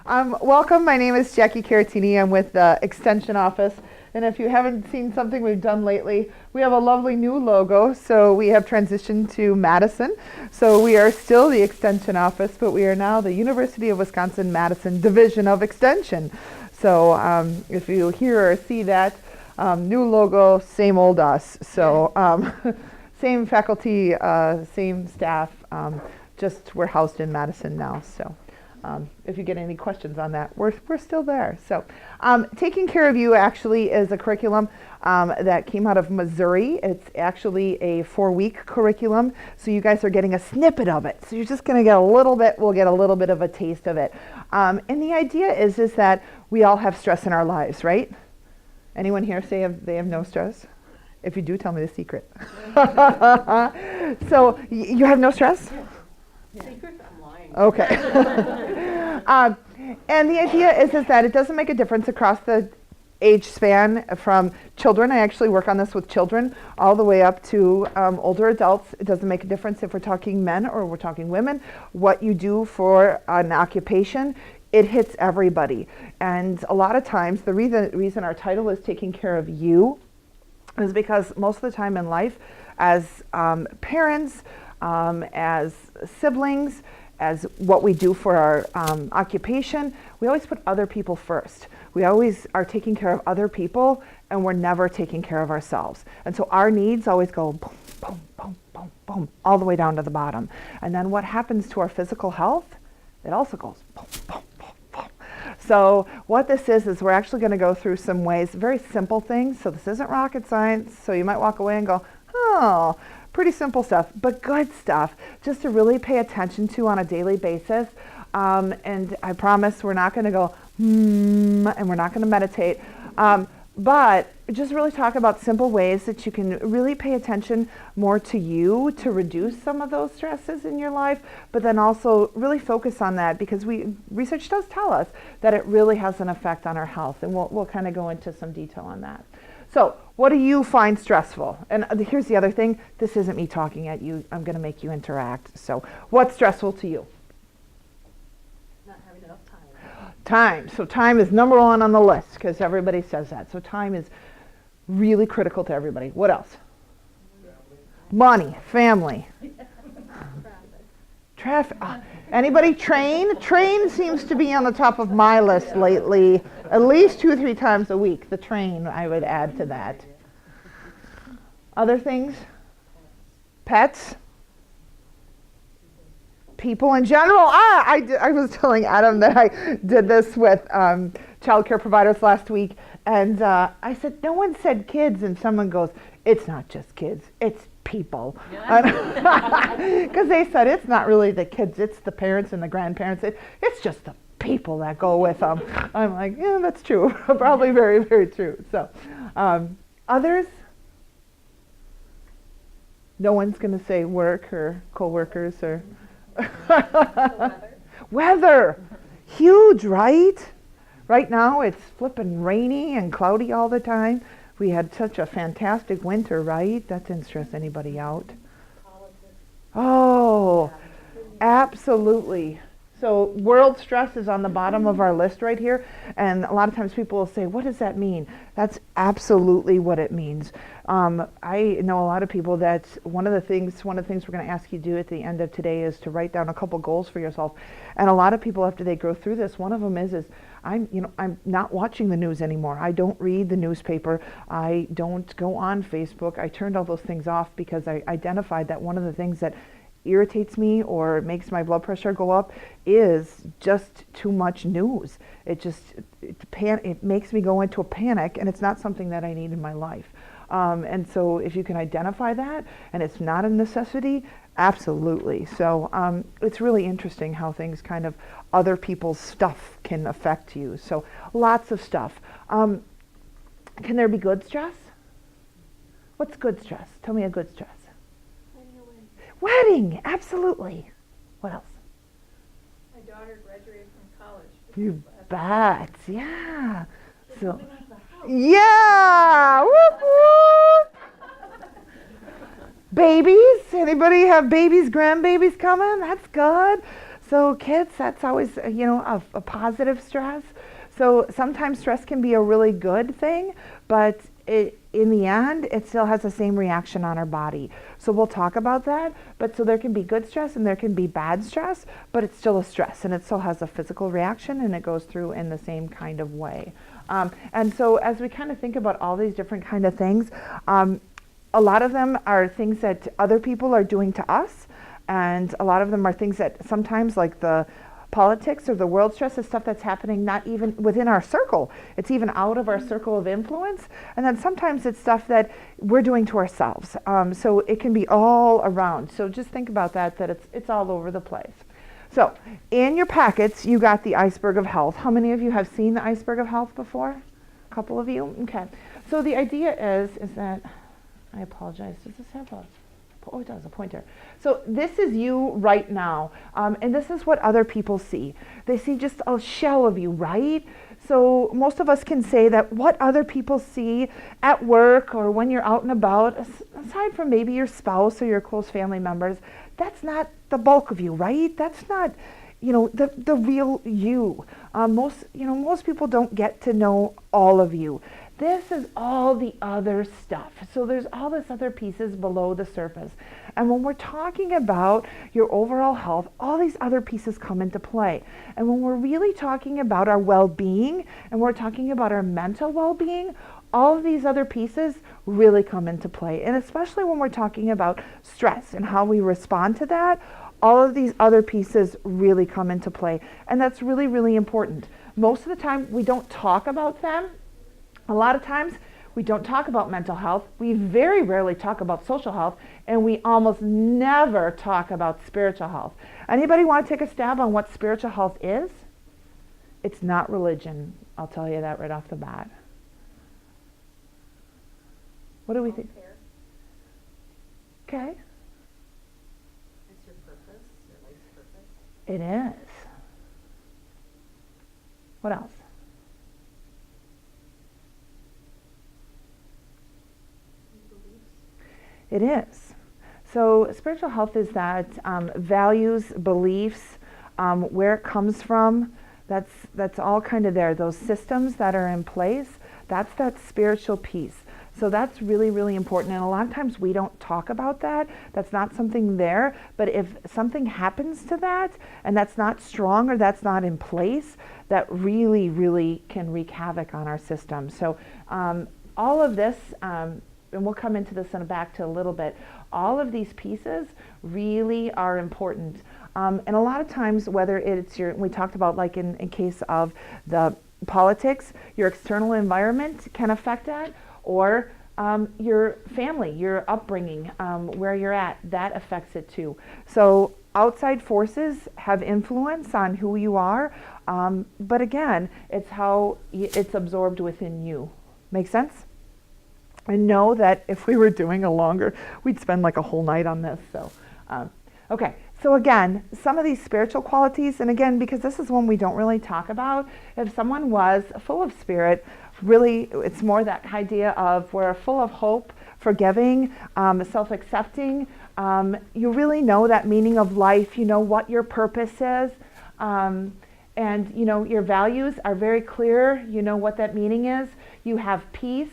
Welcome. My name is Jackie Caratini. I'm with the Extension Office. And if you haven't seen something we've done lately, we have a lovely new logo. So we have transitioned to Madison. So we are still the Extension Office, but we are now the University of Wisconsin-Madison Division of Extension. So if you hear or see that, new logo, same old us. So same faculty, same staff, just we're housed in Madison now. So if you get any questions on that, we're still there. So Taking Care of You actually is a curriculum that came out of Missouri. It's actually a 4-week curriculum. So you guys are getting a snippet of it. So you're just going to get a little bit, we'll get a little bit of a taste of it. And the idea is that we all have stress in our lives, right? Anyone here say they have no stress? If you do, tell me the secret. So you have no stress? Yeah. Secret? I'm lying. Okay. And the idea is that it doesn't make a difference across the age span from children. I actually work on this with children all the way up to older adults. It doesn't make a difference if we're talking men or we're talking women. What you do for an occupation, it hits everybody. And a lot of times, the reason our title is Taking Care of You is because most of the time in life, as parents, as siblings, as what we do for our occupation, we always put other people first. We always are taking care of other people, and we're never taking care of ourselves. And so our needs always go boom, boom, boom, boom, boom, all the way down to the bottom. And then what happens to our physical health? It also goes boom, boom, boom, boom. So what this is we're actually going to go through some ways, very simple things. So this isn't rocket science. So you might walk away and go, oh, pretty simple stuff, but good stuff, just to really pay attention to on a daily basis. And I promise we're not going to go, and we're not going to meditate, but just really talk about simple ways that you can really pay attention more to you to reduce some of those stresses in your life, but then also really focus on that because research does tell us that it really has an effect on our health, and we'll kind of go into some detail on that. So what do you find stressful? And here's the other thing. This isn't me talking at you. I'm going to make you interact. So what's stressful to you? Not having enough time. Time. So time is number one on the list because everybody says that. So time is really critical to everybody. What else? Money, family. Traffic. Anybody train? Train seems to be on the top of my list lately. At least 2 or 3 times a week. The train, I would add to that. Other things? Pets? People in general. I was telling Adam that I did this with child care providers last week. And I said, no one said kids. And someone goes, it's not just kids. It's people. Because they said it's not really the kids. It's the parents and the grandparents. It's just the people that go with them. I'm like, yeah, that's true. Probably very, very true. So others? No one's going to say work or co-workers or weather. Huge, right? Right now it's flipping rainy and cloudy all the time. We had such a fantastic winter, right? That didn't stress anybody out. Oh, absolutely. So world stress is on the bottom of our list right here. And a lot of times people will say, what does that mean? That's absolutely what it means. I know a lot of people that one of the things we're going to ask you to do at the end of today is to write down a couple goals for yourself. And a lot of people, after they go through this, one of them is I'm not watching the news anymore. I don't read the newspaper. I don't go on Facebook. I turned all those things off because I identified that one of the things that irritates me or makes my blood pressure go up is just too much news. It makes me go into a panic, and it's not something that I need in my life. And so if you can identify that and it's not a necessity, absolutely. So it's really interesting how things kind of other people's stuff can affect you. So lots of stuff. Can there be good stress? What's good stress? Tell me a good stress. Wedding, absolutely. What else? My daughter graduated from college. You bet, yeah. So, yeah, whoop, whoop. Babies, anybody have babies, grandbabies coming? That's good. So kids, that's always, a positive stress. So sometimes stress can be a really good thing, but in the end, it still has the same reaction on our body. So we'll talk about that. But so there can be good stress and there can be bad stress, but it's still a stress and it still has a physical reaction and it goes through in the same kind of way. And so as we kind of think about all these different kind of things, a lot of them are things that other people are doing to us. And a lot of them are things that sometimes, like the politics or the world stress, is stuff that's happening not even within our circle. It's even out of our circle of influence. And then sometimes it's stuff that we're doing to ourselves. So it can be all around. So just think about that it's all over the place. So in your packets, you got the Iceberg of Health. How many of you have seen the Iceberg of Health before? A couple of you? Okay. So the idea is that, I apologize, does this have a, oh, it does, a pointer. So this is you right now, and this is what other people see. They see just a shell of you, right? So most of us can say that what other people see at work or when you're out and about, aside from maybe your spouse or your close family members, that's not the bulk of you, right? That's not, the real you. Most people don't get to know all of you. This is all the other stuff. So there's all this other pieces below the surface. And when we're talking about your overall health, all these other pieces come into play. And when we're really talking about our well-being and we're talking about our mental well-being, all of these other pieces really come into play. And especially when we're talking about stress and how we respond to that, all of these other pieces really come into play. And that's really, really important. Most of the time, we don't talk about them. A lot of times, we don't talk about mental health. We very rarely talk about social health, and we almost never talk about spiritual health. Anybody want to take a stab on what spiritual health is? It's not religion. I'll tell you that right off the bat. What do we think? Okay. It's your purpose, your life's purpose. It is. What else? It is. So spiritual health is that values, beliefs, where it comes from, that's all kind of there. Those systems that are in place, that's that spiritual piece. So that's really, really important. And a lot of times we don't talk about that. That's not something there. But if something happens to that and that's not strong or that's not in place, that really, really can wreak havoc on our system. So all of this, and we'll come into this in back to a little bit, all of these pieces really are important. And a lot of times, whether it's we talked about like in case of the politics, your external environment can affect that, or your family, your upbringing, where you're at, that affects it too. So outside forces have influence on who you are, but again, it's how it's absorbed within you. Make sense? I know that if we were doing a longer, we'd spend like a whole night on this. So, okay. So again, some of these spiritual qualities, and again, because this is one we don't really talk about, if someone was full of spirit, really, it's more that idea of we're full of hope, forgiving, self-accepting. You really know that meaning of life. You know what your purpose is. And, your values are very clear. You know what that meaning is. You have peace.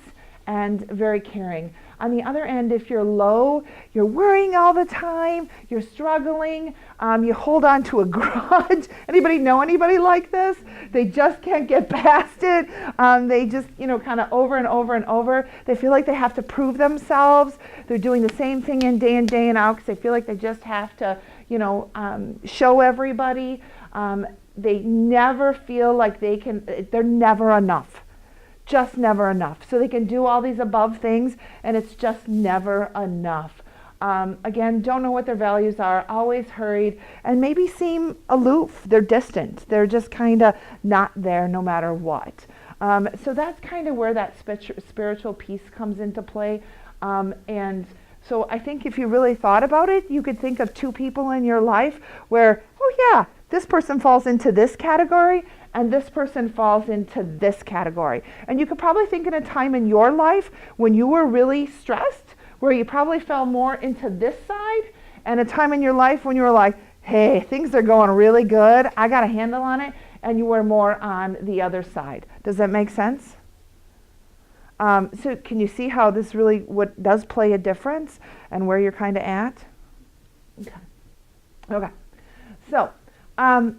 And very caring. On the other end, if you're low, you're worrying all the time, you're struggling, you hold on to a grudge. Anybody know anybody like this? They just can't get past it. They just, kind of over and over and over. They feel like they have to prove themselves. They're doing the same thing in day and out because they feel like they just have to, show everybody. They never feel like they're never enough. Just never enough. So they can do all these above things and it's just never enough. Again, don't know what their values are, always hurried, and maybe seem aloof. They're distant. They're just kind of not there no matter what. So that's kind of where that spiritual piece comes into play. And so I think if you really thought about it, you could think of two people in your life where, oh yeah, this person falls into this category and this person falls into this category. And you could probably think in a time in your life when you were really stressed, where you probably fell more into this side, and a time in your life when you were like, hey, things are going really good, I got a handle on it, and you were more on the other side. Does that make sense? So can you see how this really what does play a difference and where you're kind of at? Okay. Okay. So I've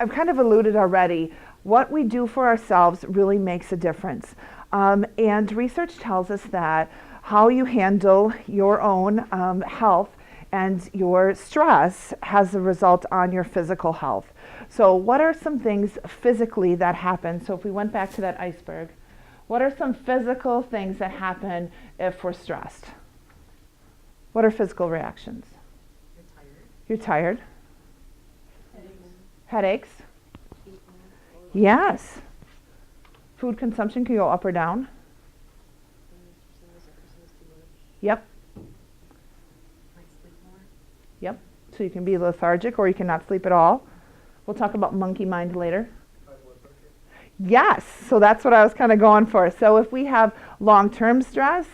kind of alluded already. What we do for ourselves really makes a difference. And research tells us that how you handle your own health and your stress has a result on your physical health. So what are some things physically that happen? So if we went back to that iceberg, what are some physical things that happen if we're stressed? What are physical reactions? You're tired. You're tired. Headaches. Yes. Food consumption can go up or down. Yep. Might sleep more. Yep. So you can be lethargic or you cannot sleep at all. We'll talk about monkey mind later. Yes, so that's what I was kind of going for. So if we have long-term stress,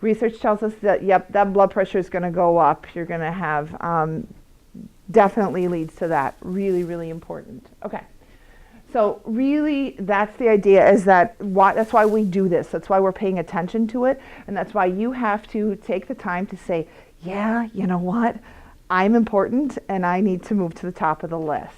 research tells us that, yep, that blood pressure is going to go up. You're going to have, definitely leads to that. Really, really important. Okay. So really, that's the idea is that that's why we do this. That's why we're paying attention to it. And that's why you have to take the time to say, yeah, you know what? I'm important and I need to move to the top of the list.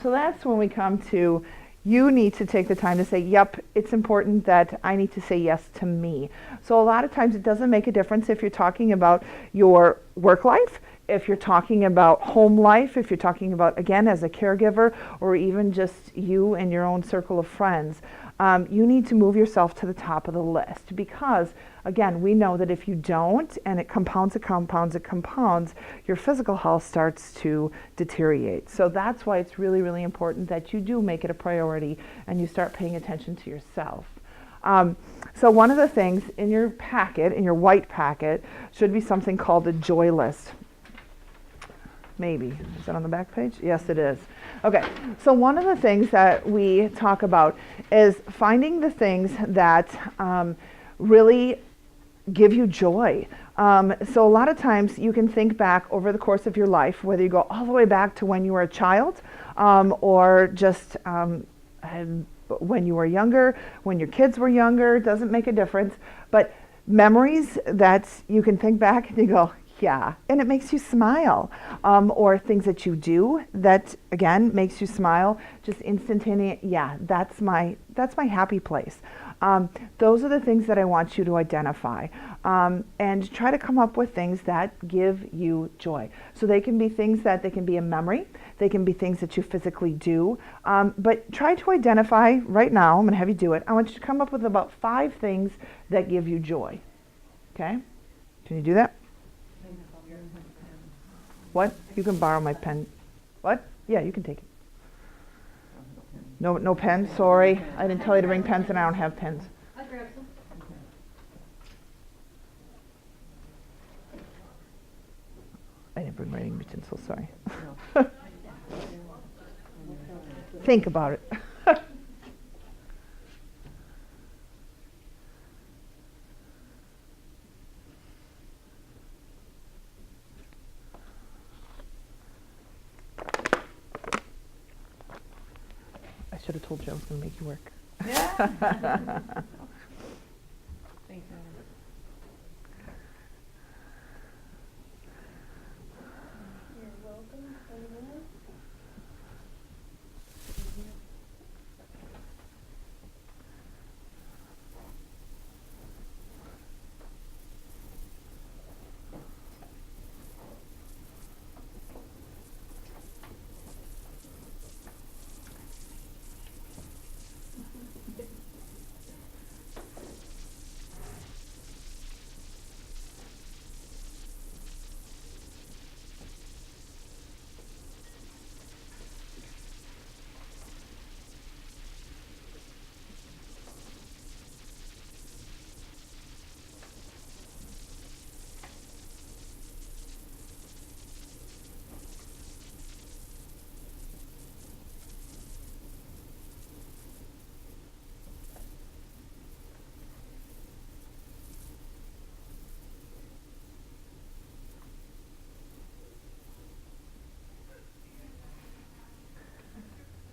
So that's when we come to you need to take the time to say, yep, it's important that I need to say yes to me. So a lot of times it doesn't make a difference if you're talking about your work life, if you're talking about home life, if you're talking about, again, as a caregiver, or even just you and your own circle of friends. You need to move yourself to the top of the list because, again, we know that if you don't, and it compounds, your physical health starts to deteriorate. So that's why it's really, really important that you do make it a priority and you start paying attention to yourself. So one of the things in your packet, in your white packet, should be something called a joy list. Maybe. Is that on the back page? Yes, it is. Okay. So one of the things that we talk about is finding the things that really give you joy. So a lot of times you can think back over the course of your life, whether you go all the way back to when you were a child or just when you were younger, when your kids were younger, doesn't make a difference. But memories that you can think back and you go, yeah, and it makes you smile. Or things that you do that, again, makes you smile, just instantaneous, yeah, that's my happy place. Those are the things that I want you to identify. And try to come up with things that give you joy. So they can be things that they can be a memory, they can be things that you physically do, but try to identify right now, I'm going to have you do it, I want you to come up with about 5 things that give you joy. Okay? Can you do that? What? You can borrow my pen. What? Yeah, you can take it. No pen? Sorry. I didn't tell you to bring pens and I don't have pens. I'll grab some. I didn't bring writing utensils, sorry. Think about it. I should have told you I was going to make you work. Yeah. Thanks, Anna. You're welcome.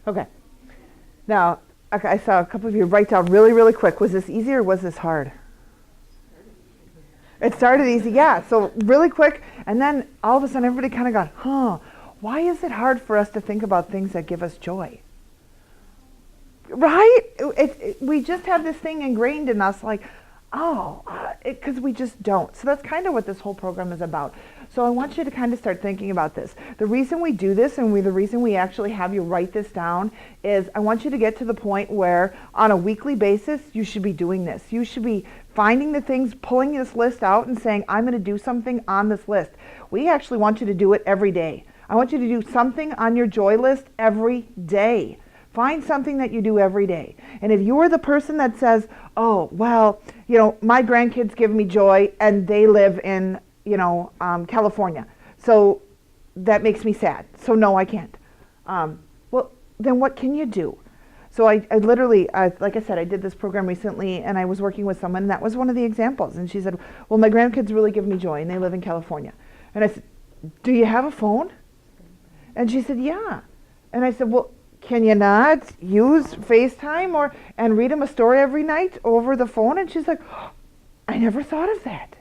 Okay. Now, okay, I saw a couple of you write down really, really quick. Was this easy or was this hard? It started easy, yeah. So really quick, and then all of a sudden everybody kind of got, why is it hard for us to think about things that give us joy? Right? We just have this thing ingrained in us like, because we just don't. So that's kind of what this whole program is about. So I want you to kind of start thinking about this. The reason we do this and the reason we actually have you write this down is I want you to get to the point where on a weekly basis, you should be doing this. You should be finding the things, pulling this list out and saying, I'm going to do something on this list. We actually want you to do it every day. I want you to do something on your joy list every day. Find something that you do every day. And if you're the person that says, oh, well, my grandkids give me joy and they live in, California. So that makes me sad. So no, I can't. Well, then what can you do? So I literally, like I said, I did this program recently and I was working with someone and that was one of the examples. And she said, well, my grandkids really give me joy and they live in California. And I said, do you have a phone? And she said, yeah. And I said, well, can you not use FaceTime and read them a story every night over the phone? And she's like, I never thought of that.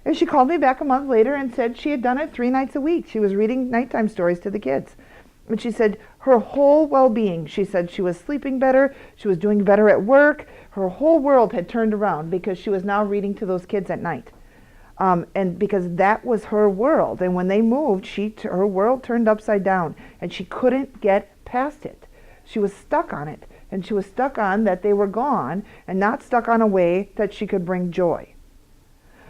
And she called me back a month later and said she had done it 3 nights a week. She was reading nighttime stories to the kids. And she said her whole well-being, she said she was sleeping better, she was doing better at work, her whole world had turned around because she was now reading to those kids at night. And because that was her world. And when they moved, her world turned upside down and she couldn't get past it. She was stuck on it. And she was stuck on that they were gone and not stuck on a way that she could bring joy.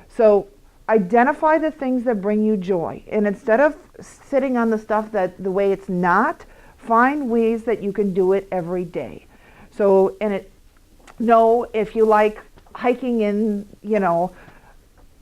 So identify the things that bring you joy. And instead of sitting on the stuff that the way it's not, find ways that you can do it every day. So, if you like hiking in,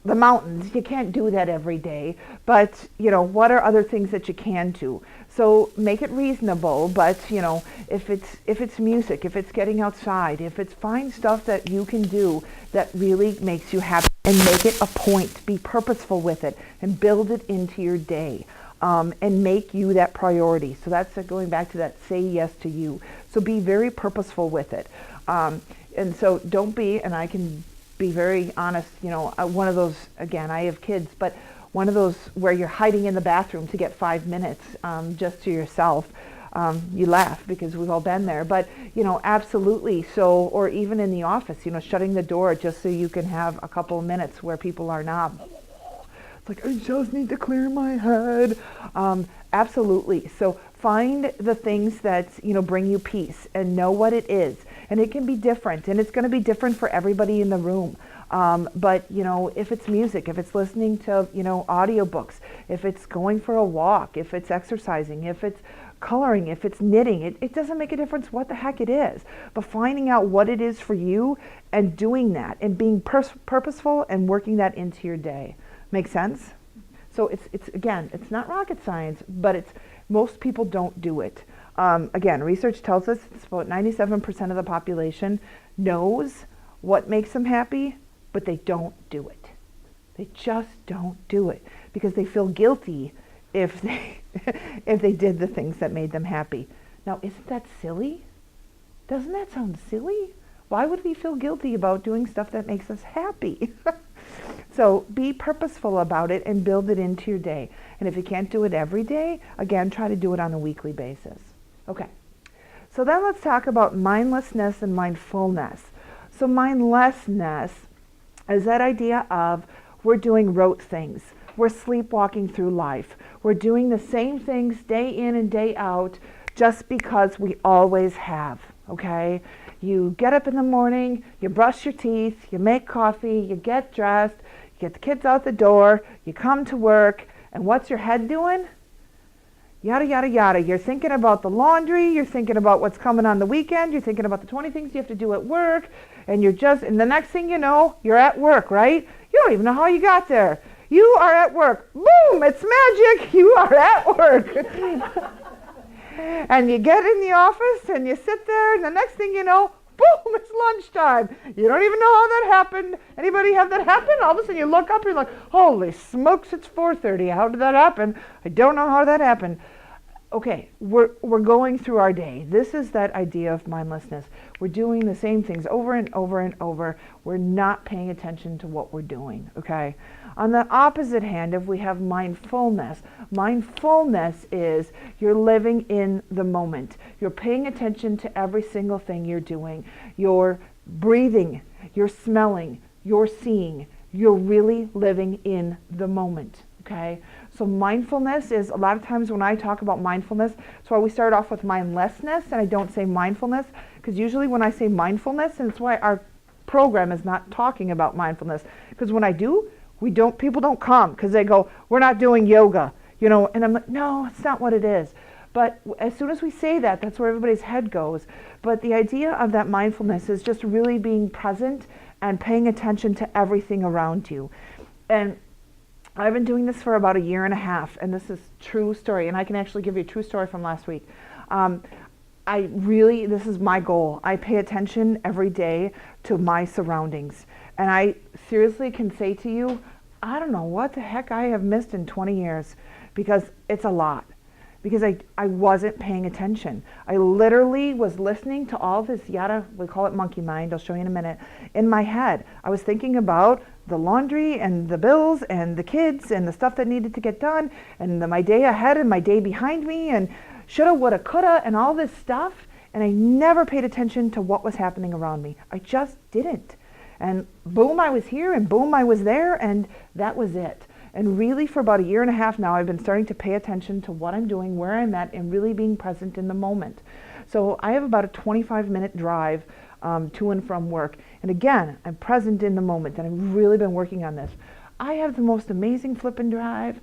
the mountains, you can't do that every day, but what are other things that you can do? So make it reasonable, but if it's music, if it's getting outside, if it's find stuff that you can do that really makes you happy and make it a point, be purposeful with it and build it into your day. And make you that priority. So that's going back to that say yes to you. So be very purposeful with it. And so don't be, and I can be very honest, one of those, again, I have kids, but one of those where you're hiding in the bathroom to get 5 minutes just to yourself. You laugh because we've all been there, but absolutely. So, or even in the office, shutting the door just so you can have a couple of minutes where people are not. It's like, I just need to clear my head. Absolutely. So find the things that, bring you peace and know what it is. And it can be different, and it's going to be different for everybody in the room. But, if it's music, if it's listening to, audiobooks, if it's going for a walk, if it's exercising, if it's coloring, if it's knitting, it doesn't make a difference what the heck it is. But finding out what it is for you and doing that and being purposeful and working that into your day. Make sense? So it's again, it's not rocket science, but most people don't do it. Again, research tells us it's about 97% of the population knows what makes them happy, but they don't do it. They just don't do it because they feel guilty if they did the things that made them happy. Now, isn't that silly? Doesn't that sound silly? Why would we feel guilty about doing stuff that makes us happy? So be purposeful about it and build it into your day. And if you can't do it every day, again, try to do it on a weekly basis. Okay. So then let's talk about mindlessness and mindfulness. So mindlessness is that idea of we're doing rote things. We're sleepwalking through life. We're doing the same things day in and day out just because we always have, okay? You get up in the morning, you brush your teeth, you make coffee, you get dressed, you get the kids out the door, you come to work, and what's your head doing? Yada, yada, yada. You're thinking about the laundry, you're thinking about what's coming on the weekend, you're thinking about the 20 things you have to do at work, and and the next thing you know, you're at work, right? You don't even know how you got there. You are at work. Boom, it's magic, you are at work. And you get in the office and you sit there and the next thing you know, boom, it's lunchtime. You don't even know how that happened. Anybody have that happen? All of a sudden you look up and you're like, holy smokes, it's 4:30. How did that happen? I don't know how that happened. okay, we're going through our day. This is that idea of mindlessness. We're doing the same things over and over and over. We're not paying attention to what we're doing, okay? On the opposite hand, if we have mindfulness, mindfulness is you're living in the moment. You're paying attention to every single thing you're doing. You're breathing, you're smelling, you're seeing. You're really living in the moment, okay? So mindfulness is, a lot of times when I talk about mindfulness, that's why we start off with mindlessness and I don't say mindfulness, because usually when I say mindfulness, and it's why our program is not talking about mindfulness, because when I do, people don't come because they go, we're not doing yoga, and I'm like, no, it's not what it is. But as soon as we say that, that's where everybody's head goes. But the idea of that mindfulness is just really being present and paying attention to everything around you. And I've been doing this for about 1.5 years, and this is true story, and I can actually give you a true story from last week. This is my goal. I pay attention every day to my surroundings. And I seriously can say to you, I don't know what the heck I have missed in 20 years, because it's a lot. Because I wasn't paying attention. I literally was listening to all this yada, we call it monkey mind, I'll show you in a minute, in my head. I was thinking about the laundry and the bills and the kids and the stuff that needed to get done and my day ahead and my day behind me and shoulda, woulda, coulda and all this stuff. And I never paid attention to what was happening around me. I just didn't. And boom, I was here and boom, I was there, and that was it. And really for about 1.5 years now, I've been starting to pay attention to what I'm doing, where I'm at, and really being present in the moment. So I have about a 25-minute drive to and from work. And again, I'm present in the moment, and I've really been working on this. I have the most amazing flippin' drive.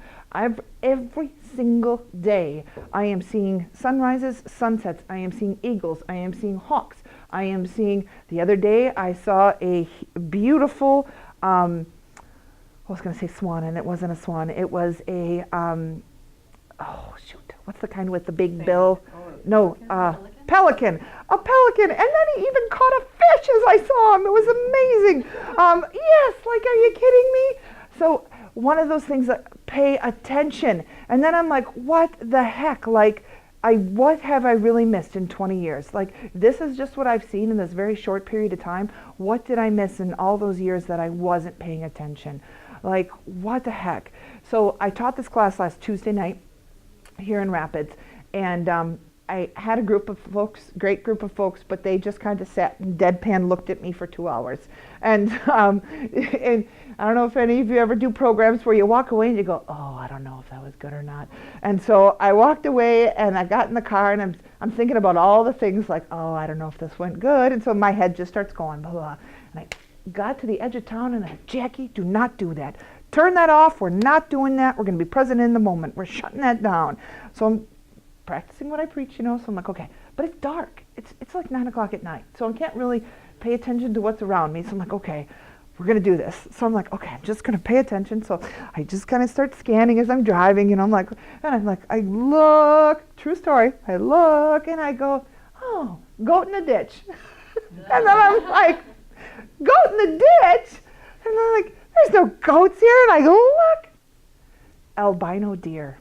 Every single day, I am seeing sunrises, sunsets. I am seeing eagles. I am seeing hawks. I am seeing, the other day, I saw a beautiful, I was going to say swan, and it wasn't a swan. It was a, what's the kind with the big bill? No, pelican. A pelican. And then he even caught a fish as I saw him. It was amazing. Yes, like, are you kidding me? So one of those things that pay attention. And then I'm like, what the heck? Like, what have I really missed in 20 years? Like, this is just what I've seen in this very short period of time. What did I miss in all those years that I wasn't paying attention? Like, what the heck? So I taught this class last Tuesday night here in Rapids, and I had a group of folks, great group of folks, but they just kind of sat and deadpan looked at me for 2 hours. And and I don't know if any of you ever do programs where you walk away and you go, oh, I don't know if that was good or not. And so I walked away and I got in the car and I'm thinking about all the things like, oh, I don't know if this went good. And so my head just starts going, blah, blah. And I got to the edge of town and I said, Jackie, do not do that. Turn that off. We're not doing that. We're going to be present in the moment. We're shutting that down. So I'm practicing what I preach, So I'm like, okay, but it's dark. It's like 9 o'clock at night. So I can't really pay attention to what's around me. So I'm like, okay, we're going to do this. So I'm like, okay, I'm just going to pay attention. So I just kind of start scanning as I'm driving, and I'm like, I look, true story. I look and I go, oh, goat in the ditch. And then I'm like, goat in the ditch? And I'm like, there's no goats here. And I go, look, albino deer.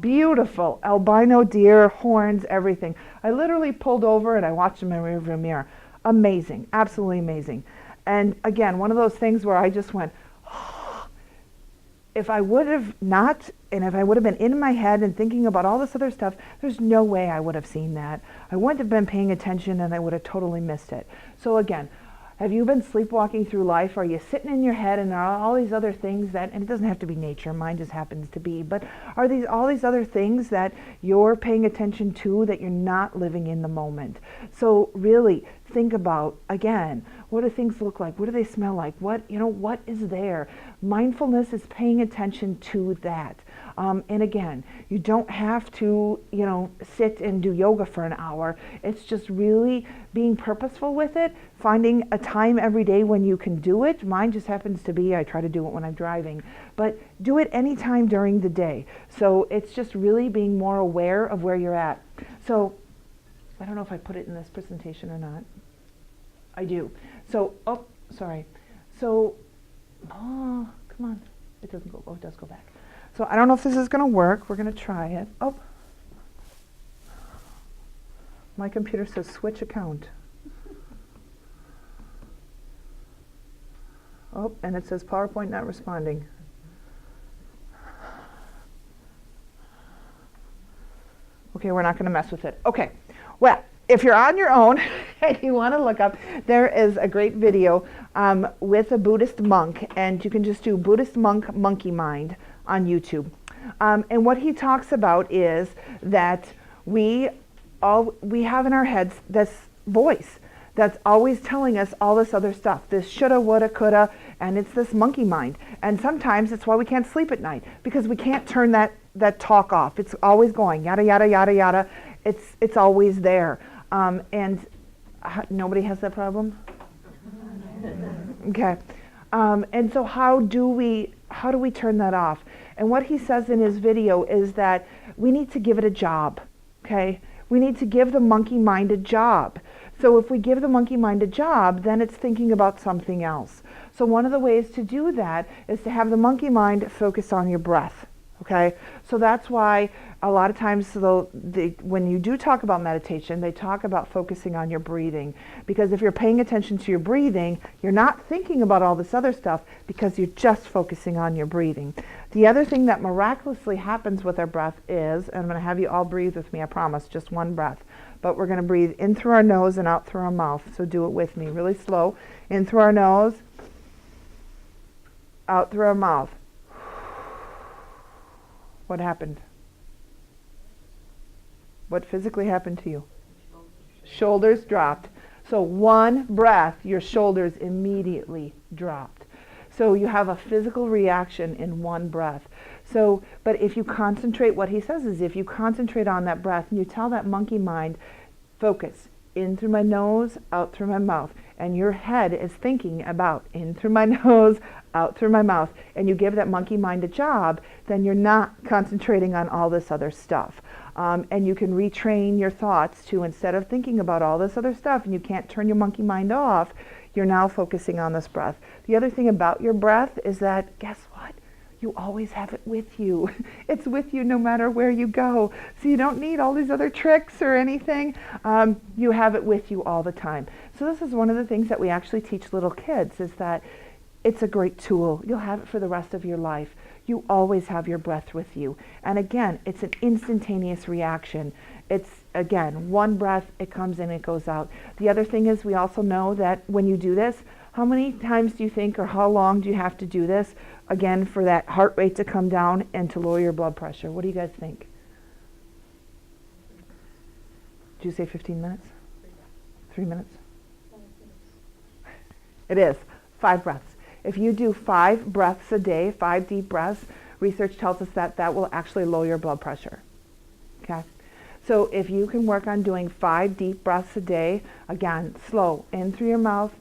Beautiful albino deer, horns, everything. I literally pulled over and I watched them in my rearview mirror. Amazing, absolutely amazing. And again, one of those things where I just went, oh, if I would have not, and if I would have been in my head and thinking about all this other stuff, there's no way I would have seen that. I wouldn't have been paying attention and I would have totally missed it. So again, have you been sleepwalking through life? Are you sitting in your head and there are all these other things that, and it doesn't have to be nature, mine just happens to be, but are these all these other things that you're paying attention to that you're not living in the moment? So really think about, again, what do things look like? What do they smell like? What is there? Mindfulness is paying attention to that. And again, you don't have to, sit and do yoga for an hour. It's just really being purposeful with it, finding a time every day when you can do it. Mine just happens to be, I try to do it when I'm driving, but do it anytime during the day. So it's just really being more aware of where you're at. So I don't know if I put it in this presentation or not. I do. So, sorry. So, come on. It doesn't go, it does go back. So I don't know if this is going to work. We're going to try it. Oh, My computer says switch account. Oh, and it says PowerPoint not responding. Okay, we're not going to mess with it. Okay, well, if you're on your own and you want to look up, there is a great video with a Buddhist monk, and you can just do Buddhist monk monkey mind on YouTube. And what he talks about is that we have in our heads this voice that's always telling us all this other stuff, this shoulda, woulda, coulda, and it's this monkey mind. And sometimes it's why we can't sleep at night, because we can't turn that talk off. It's always going, yada, yada, yada, yada. It's always there. Nobody has that problem? Okay. And so how do we turn that off? And what he says in his video is that we need to give it a job, okay? We need to give the monkey mind a job. So if we give the monkey mind a job, then it's thinking about something else. So one of the ways to do that is to have the monkey mind focus on your breath. Okay, so that's why a lot of times when you do talk about meditation, they talk about focusing on your breathing. Because if you're paying attention to your breathing, you're not thinking about all this other stuff because you're just focusing on your breathing. The other thing that miraculously happens with our breath is, and I'm going to have you all breathe with me, I promise, just one breath. But we're going to breathe in through our nose and out through our mouth. So do it with me, really slow. In through our nose, out through our mouth. What happened? What physically happened to you? Shoulders dropped. So one breath, your shoulders immediately dropped. So you have a physical reaction in one breath. So, but if you concentrate, what he says is if you concentrate on that breath and you tell that monkey mind, focus in through my nose, out through my mouth, and your head is thinking about in through my nose, out through my mouth, and you give that monkey mind a job, then you're not concentrating on all this other stuff. And you can retrain your thoughts to, instead of thinking about all this other stuff and you can't turn your monkey mind off, you're now focusing on this breath. The other thing about your breath is that, guess what? You always have it with you. It's with you no matter where you go. So you don't need all these other tricks or anything. You have it with you all the time. So this is one of the things that we actually teach little kids, is that it's a great tool. You'll have it for the rest of your life. You always have your breath with you. And again, it's an instantaneous reaction. It's, again, one breath, it comes in, it goes out. The other thing is we also know that when you do this, how many times do you think, or how long do you have to do this, again, for that heart rate to come down and to lower your blood pressure? What do you guys think? Did you say 15 minutes? 3 minutes? It is 5 breaths. If you do 5 breaths a day, 5 deep breaths, research tells us that that will actually lower your blood pressure. Okay? So if you can work on doing 5 deep breaths a day, again, slow, in through your mouth,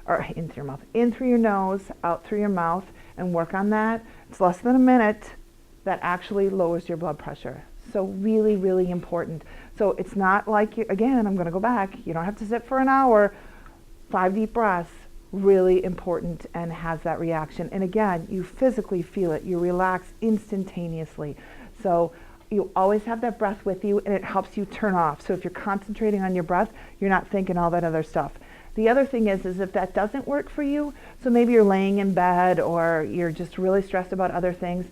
or in through your mouth, in through your nose, out through your mouth, and work on that. It's less than a minute. That actually lowers your blood pressure. So really, really important. So it's not like, again, I'm going to go back, you don't have to sit for an hour. 5 deep breaths, really important, and has that reaction. And again, you physically feel it. You relax instantaneously. So you always have that breath with you, and it helps you turn off. So if you're concentrating on your breath, you're not thinking all that other stuff. The other thing is if that doesn't work for you, so maybe you're laying in bed or you're just really stressed about other things,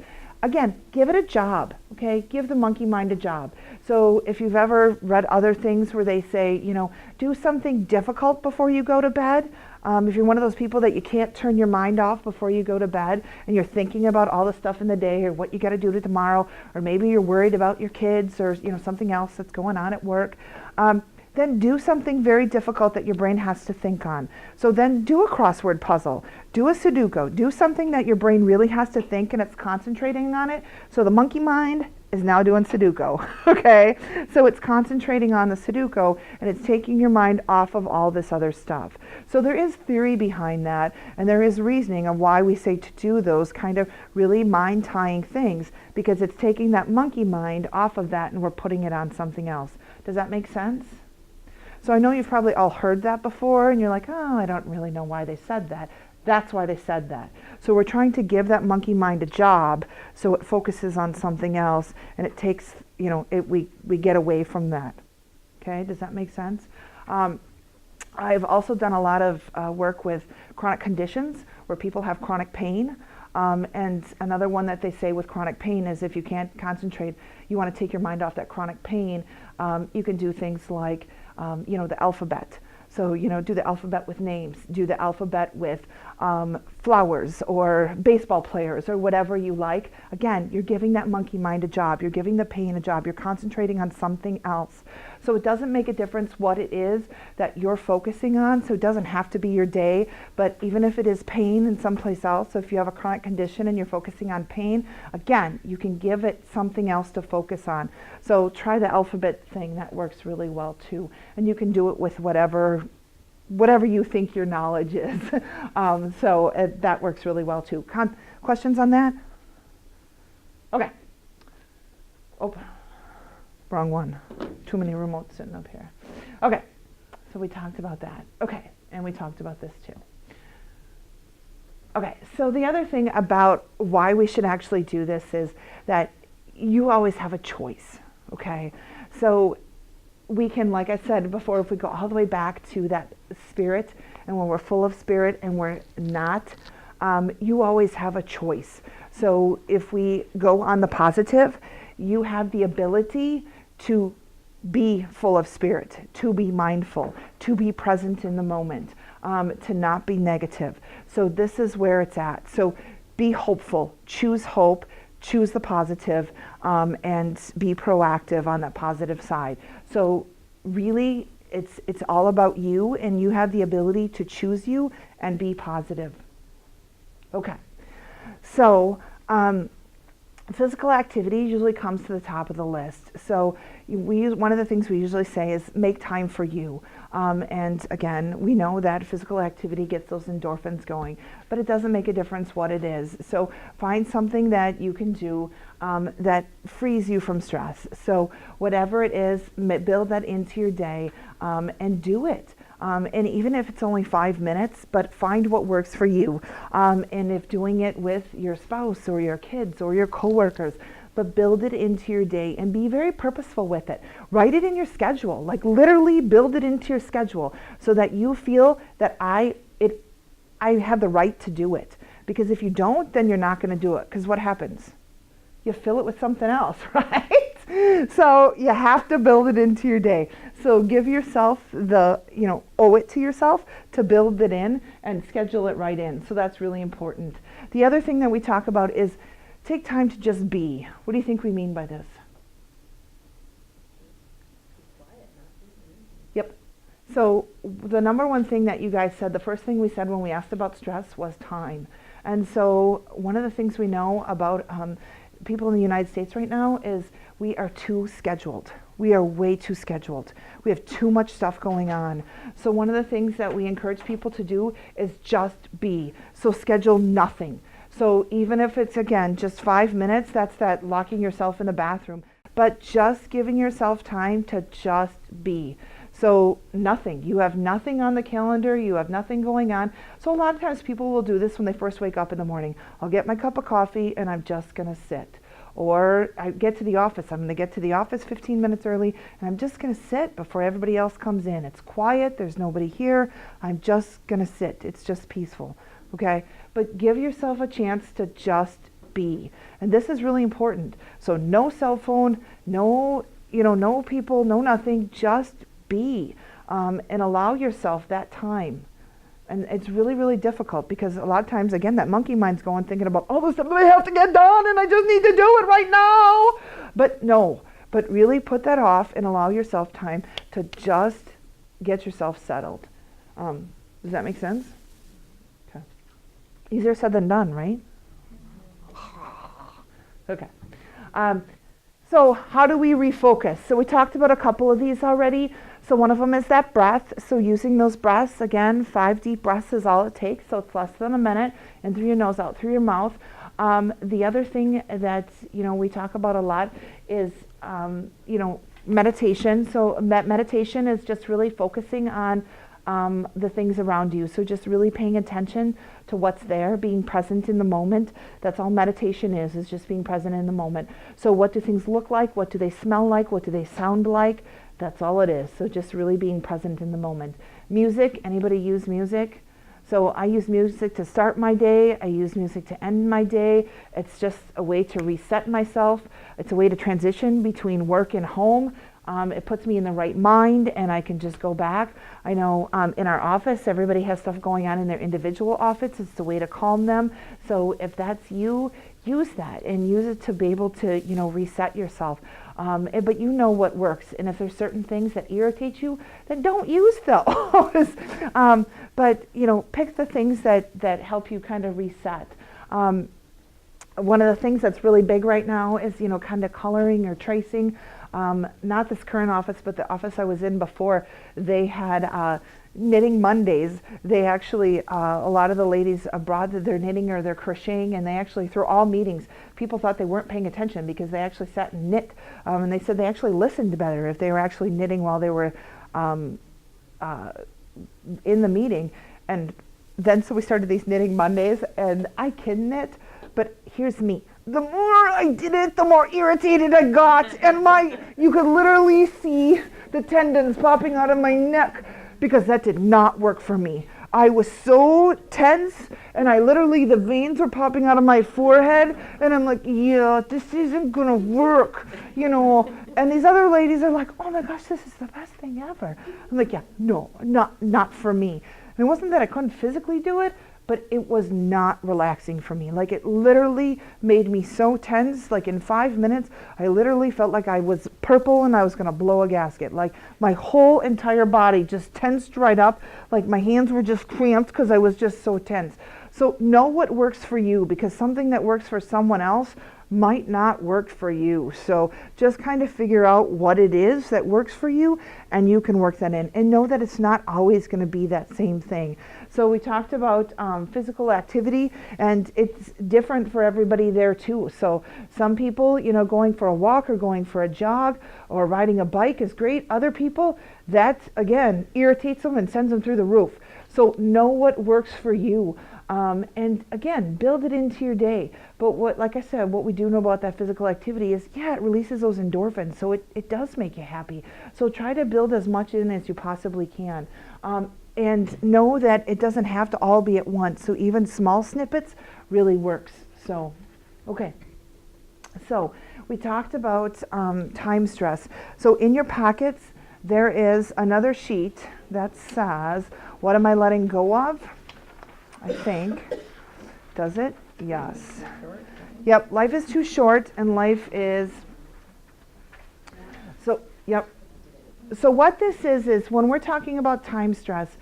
again, give it a job, okay? Give the monkey mind a job. So if you've ever read other things where they say, you know, do something difficult before you go to bed. If you're one of those people that you can't turn your mind off before you go to bed and you're thinking about all the stuff in the day or what you got to do to tomorrow, or maybe you're worried about your kids or, you know, something else that's going on at work, then do something very difficult that your brain has to think on. So then do a crossword puzzle, do a Sudoku, do something that your brain really has to think and it's concentrating on it. So the monkey mind is now doing Sudoku, okay? So it's concentrating on the Sudoku and it's taking your mind off of all this other stuff. So there is theory behind that, and there is reasoning of why we say to do those kind of really mind-tying things, because it's taking that monkey mind off of that and we're putting it on something else. Does that make sense? So I know you've probably all heard that before and you're like, oh, I don't really know why they said that. That's why they said that. So we're trying to give that monkey mind a job so it focuses on something else and it takes, you know, we get away from that. Okay, does that make sense? I've also done a lot of work with chronic conditions where people have chronic pain. And another one that they say with chronic pain is if you can't concentrate, you want to take your mind off that chronic pain, you can do things like, the alphabet. So, do the alphabet with names, do the alphabet with flowers or baseball players or whatever you like. Again, you're giving that monkey mind a job. You're giving the pain a job. You're concentrating on something else. So it doesn't make a difference what it is that you're focusing on. So it doesn't have to be your day, but even if it is pain in someplace else, so if you have a chronic condition and you're focusing on pain, again, you can give it something else to focus on. So try the alphabet thing. That works really well too. And you can do it with whatever you think your knowledge is. That works really well too. Questions on that? Okay. Oh, wrong one. Too many remotes sitting up here. Okay, so we talked about that. Okay, and we talked about this too. Okay, so the other thing about why we should actually do this is that you always have a choice, okay? So we can, like I said before, if we go all the way back to that spirit, and when we're full of spirit and we're not, you always have a choice. So if we go on the positive, you have the ability to be full of spirit, to be mindful, to be present in the moment, to not be negative. So this is where it's at. So be hopeful, choose hope, choose the positive, and be proactive on that positive side. So really, it's all about you, and you have the ability to choose you and be positive. Okay, so physical activity usually comes to the top of the list. So one of the things we usually say is make time for you. And again, we know that physical activity gets those endorphins going, but it doesn't make a difference what it is. So find something that you can do that frees you from stress. So whatever it is, build that into your day and do it. And even if it's only 5 minutes, but find what works for you. And if doing it with your spouse or your kids or your coworkers, but build it into your day and be very purposeful with it. Write it in your schedule, like literally build it into your schedule so that you feel that I have the right to do it. Because if you don't, then you're not going to do it. Because what happens? You fill it with something else, right? So you have to build it into your day. So give yourself owe it to yourself to build it in and schedule it right in. So that's really important. The other thing that we talk about is take time to just be. What do you think we mean by this? Yep. So the number one thing that you guys said, the first thing we said when we asked about stress was time. And so one of the things we know about people in the United States right now is we are too scheduled. We are way too scheduled. We have too much stuff going on. So one of the things that we encourage people to do is just be. So schedule nothing. So even if it's, again, just 5 minutes, that's that locking yourself in the bathroom, but just giving yourself time to just be. So nothing. You have nothing on the calendar. You have nothing going on. So a lot of times people will do this when they first wake up in the morning. I'll get my cup of coffee and I'm just going to sit. Or I get to the office. I'm going to get to the office 15 minutes early and I'm just going to sit before everybody else comes in. It's quiet. There's nobody here. I'm just going to sit. It's just peaceful. Okay? But give yourself a chance to just be. And this is really important. So no cell phone, no people, no nothing. Just be and allow yourself that time. And it's really, really difficult because a lot of times, again, that monkey mind's going thinking about all the stuff that I have to get done and I just need to do it right now. But no, but really put that off and allow yourself time to just get yourself settled. Does that make sense? Okay. Easier said than done, right? Okay. So how do we refocus? So we talked about a couple of these already. So one of them is that breath. So using those breaths, again, 5 deep breaths is all it takes. So it's less than a minute, in through your nose, out through your mouth. The other thing that, we talk about a lot is, meditation. So meditation is just really focusing on the things around you. So just really paying attention to what's there, being present in the moment. That's all meditation is just being present in the moment. So what do things look like? What do they smell like? What do they sound like? That's all it is. So just really being present in the moment. Music, anybody use music? So I use music to start my day. I use music to end my day. It's just a way to reset myself. It's a way to transition between work and home. It puts me in the right mind and I can just go back. I know in our office, everybody has stuff going on in their individual office. It's a way to calm them. So if that's you, use that and use it to be able to, reset yourself. But you know what works. And if there's certain things that irritate you, then don't use those. But, pick the things that help you kind of reset. One of the things that's really big right now is, kind of coloring or tracing. Not this current office, but the office I was in before, they had knitting Mondays. They actually, a lot of the ladies abroad, they're knitting or they're crocheting, and they actually, through all meetings, people thought they weren't paying attention because they actually sat and knit. And they said they actually listened better if they were actually knitting while they were in the meeting. And then so we started these knitting Mondays, and I can knit, but here's me. The more I did it, the more irritated I got, and you could literally see the tendons popping out of my neck because that did not work for me. I was so tense, and the veins were popping out of my forehead, and I'm like, yeah, this isn't gonna work, And these other ladies are like, oh my gosh, this is the best thing ever. I'm like, yeah, no, not for me. And it wasn't that I couldn't physically do it, but it was not relaxing for me. Like, it literally made me so tense. Like, in 5 minutes, I literally felt like I was purple and I was gonna blow a gasket. Like, my whole entire body just tensed right up. Like, my hands were just cramped because I was just so tense. So know what works for you, because something that works for someone else might not work for you. So just kind of figure out what it is that works for you, and you can work that in. And know that it's not always going to be that same thing. So we talked about physical activity, and it's different for everybody there too. So some people, going for a walk or going for a jog or riding a bike is great. Other people, that again irritates them and sends them through the roof. So know what works for you. And again, build it into your day. But like I said, what we do know about that physical activity is, it releases those endorphins. So it does make you happy. So try to build as much in as you possibly can. And know that it doesn't have to all be at once. So even small snippets really works. So, okay. So we talked about time stress. So in your pockets, there is another sheet that says, what am I letting go of? I think. Does it? Yes. Yep, life is too short, and life is... So, yep. So what this is when we're talking about time stress,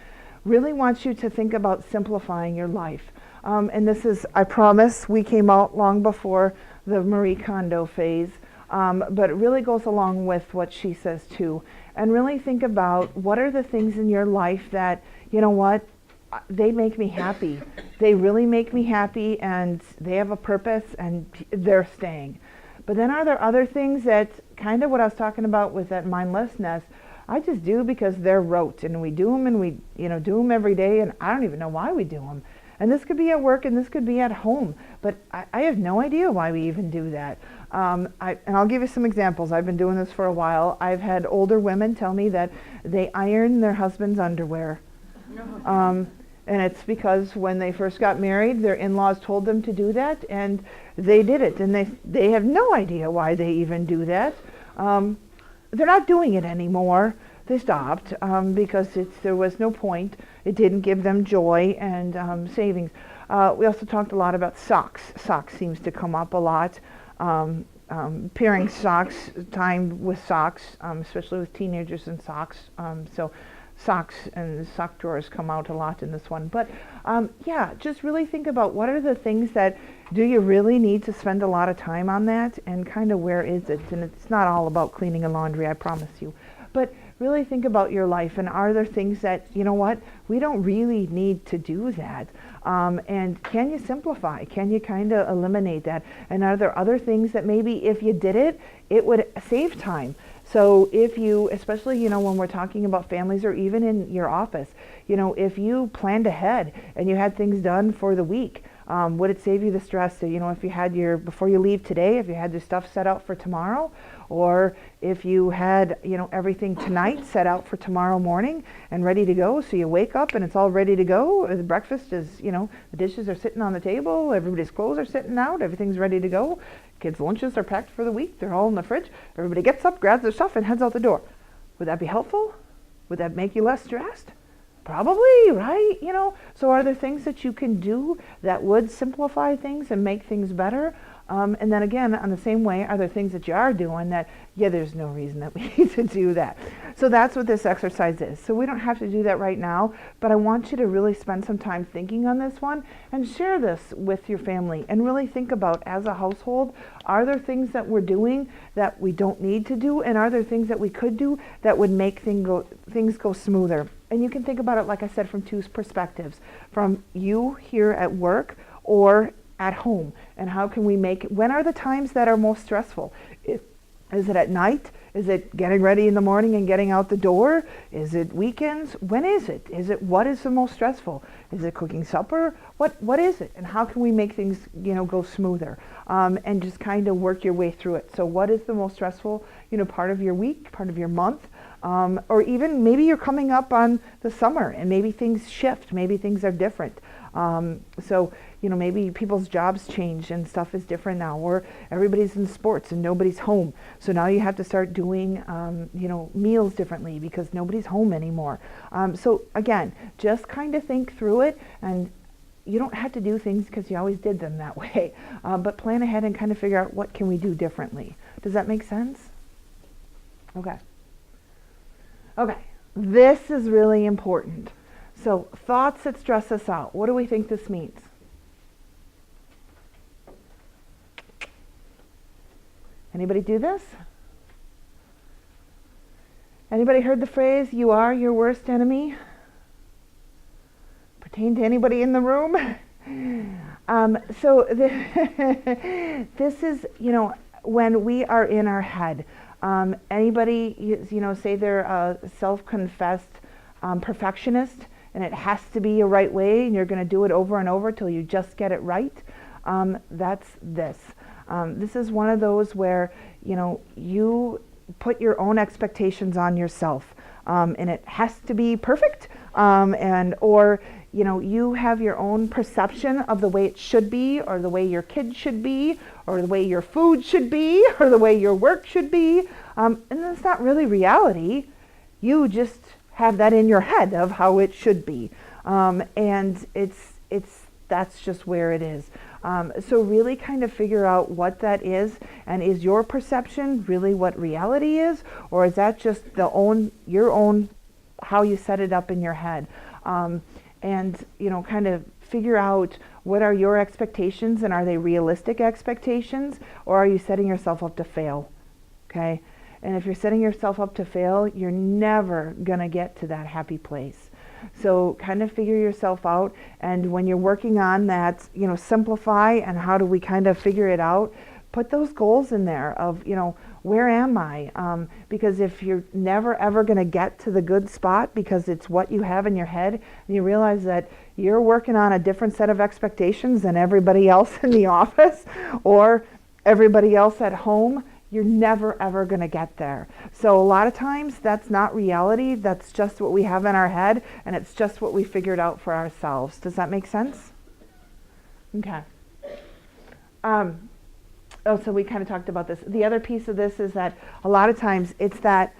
really want you to think about simplifying your life. And this is, I promise, we came out long before the Marie Kondo phase, but it really goes along with what she says too. And really think about, what are the things in your life that, they make me happy. They really make me happy, and they have a purpose, and they're staying. But then are there other things that, kind of what I was talking about with that mindlessness, I just do because they're rote, and we do them, and we do them every day, and I don't even know why we do them. And this could be at work, and this could be at home, but I have no idea why we even do that. And I'll give you some examples. I've been doing this for a while. I've had older women tell me that they iron their husband's underwear. And it's because when they first got married, their in-laws told them to do that, and they did it. And they have no idea why they even do that. They're not doing it anymore. They stopped because there was no point. It didn't give them joy and savings. We also talked a lot about socks. Socks seems to come up a lot. Pairing socks, time with socks, especially with teenagers and socks. So socks and sock drawers come out a lot in this one. But just really think about, what are the things that, do you really need to spend a lot of time on that, and kind of where is it? And it's not all about cleaning and laundry, I promise you. But really think about your life, and are there things that, we don't really need to do that. And can you simplify? Can you kind of eliminate that? And are there other things that maybe if you did it, it would save time? So if you, especially, when we're talking about families, or even in your office, if you planned ahead and you had things done for the week, Would it save you the stress? So, if you had before you leave today, if you had your stuff set out for tomorrow, or if you had, everything tonight set out for tomorrow morning and ready to go, so you wake up and it's all ready to go. The breakfast is, the dishes are sitting on the table, everybody's clothes are sitting out, everything's ready to go. Kids' lunches are packed for the week, they're all in the fridge. Everybody gets up, grabs their stuff, and heads out the door. Would that be helpful? Would that make you less stressed? Probably, right? So are there things that you can do that would simplify things and make things better? And then again, on the same way, are there things that you are doing that, there's no reason that we need to do that. So that's what this exercise is. So we don't have to do that right now, but I want you to really spend some time thinking on this one and share this with your family and really think about, as a household, are there things that we're doing that we don't need to do, and are there things that we could do that would make things go smoother? And you can think about it, like I said, from two perspectives, from you here at work or at home. And how can we when are the times that are most stressful? Is it at night? Is it getting ready in the morning and getting out the door? Is it weekends? When is it? What is the most stressful? Is it cooking supper? What is it? And how can we make things, go smoother? And just kind of work your way through it. So what is the most stressful, part of your week, part of your month? Or even maybe you're coming up on the summer and maybe things shift, maybe things are different. So, maybe people's jobs change and stuff is different now, or everybody's in sports and nobody's home. So now you have to start doing, meals differently because nobody's home anymore. So again, just kind of think through it, and you don't have to do things because you always did them that way, but plan ahead and kind of figure out what can we do differently. Does that make sense? Okay. Okay, this is really important. So thoughts that stress us out. What do we think this means? Anybody do this? Anybody heard the phrase, you are your worst enemy? Pertain to anybody in the room? This is, when we are in our head. Anybody, say they're a self-confessed perfectionist, and it has to be a right way, and you're going to do it over and over till you just get it right. That's this. This is one of those where, you put your own expectations on yourself, and it has to be perfect, or you have your own perception of the way it should be, or the way your kid should be, or the way your food should be, or the way your work should be, and that's not really reality. You just have that in your head of how it should be, and that's just where it is. So really kind of figure out what that is, and is your perception really what reality is, or is that just your own how you set it up in your head? And kind of figure out what are your expectations, and are they realistic expectations, or are you setting yourself up to fail? Okay? And if you're setting yourself up to fail, you're never going to get to that happy place. So kind of figure yourself out, and when you're working on that, simplify, and how do we kind of figure it out, put those goals in there of, where am I? Because if you're never ever going to get to the good spot because it's what you have in your head, and you realize that you're working on a different set of expectations than everybody else in the office or everybody else at home, you're never ever going to get there. So a lot of times that's not reality. That's just what we have in our head, and it's just what we figured out for ourselves. Does that make sense? Okay. So we kind of talked about this. The other piece of this is that a lot of times it's not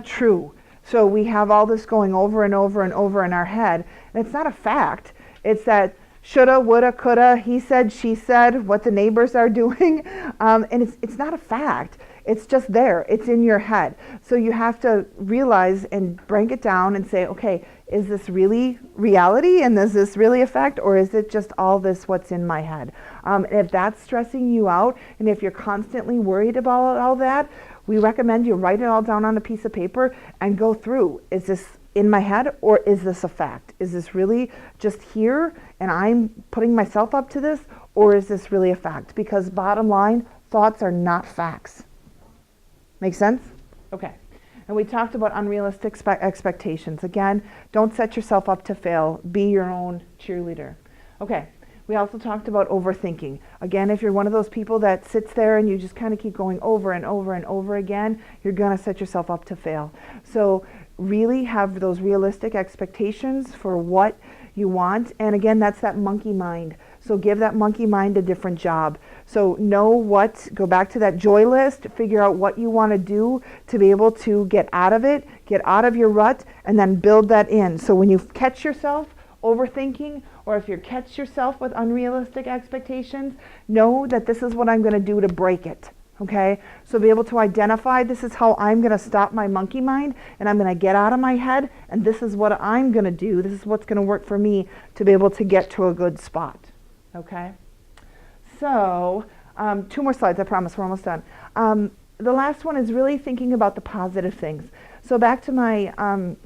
true. So we have all this going over and over and over in our head, and it's not a fact. It's that shoulda, woulda, coulda, he said, she said, what the neighbors are doing, and it's not a fact. It's just there. It's in your head. So you have to realize and break it down and say, okay, is this really reality, and is this really a fact, or is it just all this what's in my head? If that's stressing you out, and if you're constantly worried about all that, we recommend you write it all down on a piece of paper and go through. Is this in my head, or is this a fact? Is this really just here and I'm putting myself up to this, or is this really a fact? Because bottom line, thoughts are not facts. Make sense? Okay. And we talked about unrealistic expectations. Again, don't set yourself up to fail. Be your own cheerleader. Okay. We also talked about overthinking. Again, if you're one of those people that sits there and you just kind of keep going over and over and over again, you're going to set yourself up to fail. So really have those realistic expectations for what you want. And again, that's that monkey mind. So give that monkey mind a different job. So go back to that joy list, figure out what you want to do to be able to get out of it, get out of your rut, and then build that in. So when you catch yourself overthinking, or if you catch yourself with unrealistic expectations, know that this is what I'm going to do to break it. Okay? So be able to identify, this is how I'm going to stop my monkey mind, and I'm going to get out of my head, and this is what I'm going to do. This is what's going to work for me to be able to get to a good spot. Okay? So, 2 more slides, I promise, we're almost done. The last one is really thinking about the positive things. So back to my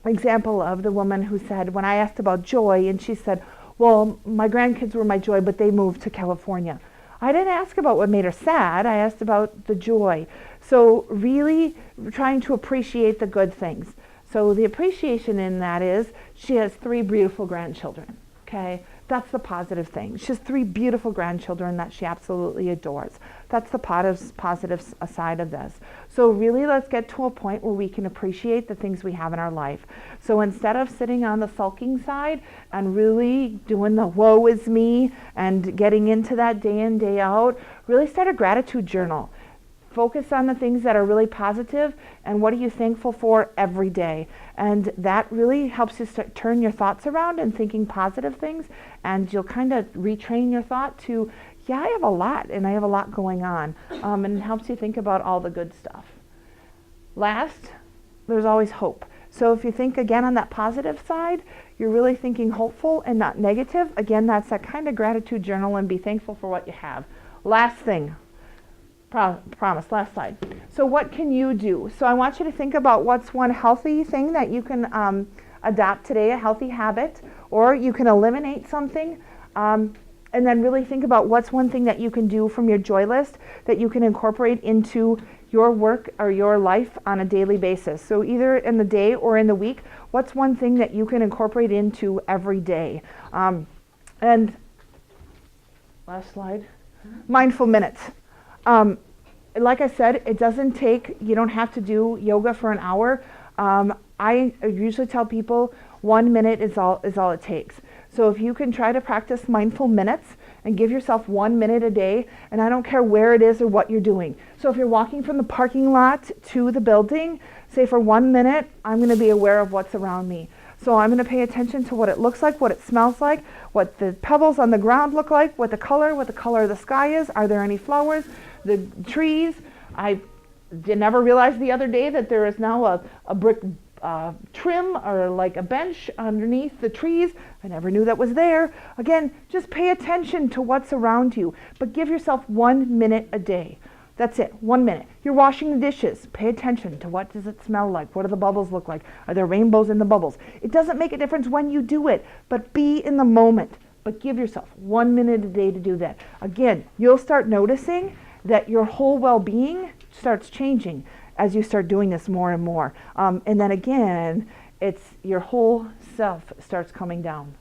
example of the woman who said, when I asked about joy, and she said, well, my grandkids were my joy, but they moved to California. I didn't ask about what made her sad, I asked about the joy. So really trying to appreciate the good things. So the appreciation in that is, she has 3 beautiful grandchildren, okay? That's the positive thing. She has 3 beautiful grandchildren that she absolutely adores. That's the positive side of this. So really let's get to a point where we can appreciate the things we have in our life. So instead of sitting on the sulking side and really doing the woe is me and getting into that day in, day out, really start a gratitude journal. Focus on the things that are really positive and what are you thankful for every day. And that really helps you turn your thoughts around and thinking positive things, and you'll kind of retrain your thought to, yeah, I have a lot and I have a lot going on. And it helps you think about all the good stuff. Last, there's always hope. So if you think again on that positive side, you're really thinking hopeful and not negative. Again, that's that kind of gratitude journal, and be thankful for what you have. Last thing. Promise, last slide. So what can you do? So I want you to think about what's one healthy thing that you can adopt today, a healthy habit, or you can eliminate something, and then really think about what's one thing that you can do from your joy list that you can incorporate into your work or your life on a daily basis. So either in the day or in the week, what's one thing that you can incorporate into every day? And last slide, mindful minutes. Like I said, it doesn't take, you don't have to do yoga for an hour. I usually tell people 1 minute is all it takes. So if you can try to practice mindful minutes and give yourself 1 minute a day, and I don't care where it is or what you're doing. So if you're walking from the parking lot to the building, say for 1 minute, I'm going to be aware of what's around me. So I'm going to pay attention to what it looks like, what it smells like, what the pebbles on the ground look like, what the color of the sky is. Are there any flowers? The trees. I never realized the other day that there is now a brick trim or like a bench underneath the trees. I never knew that was there. Again, just pay attention to what's around you, but give yourself 1 minute a day. That's it, 1 minute. You're washing the dishes. Pay attention to what does it smell like? What do the bubbles look like? Are there rainbows in the bubbles? It doesn't make a difference when you do it, but be in the moment. But give yourself 1 minute a day to do that. Again, you'll start noticing that your whole well-being starts changing as you start doing this more and more. And then again, it's your whole self starts coming down.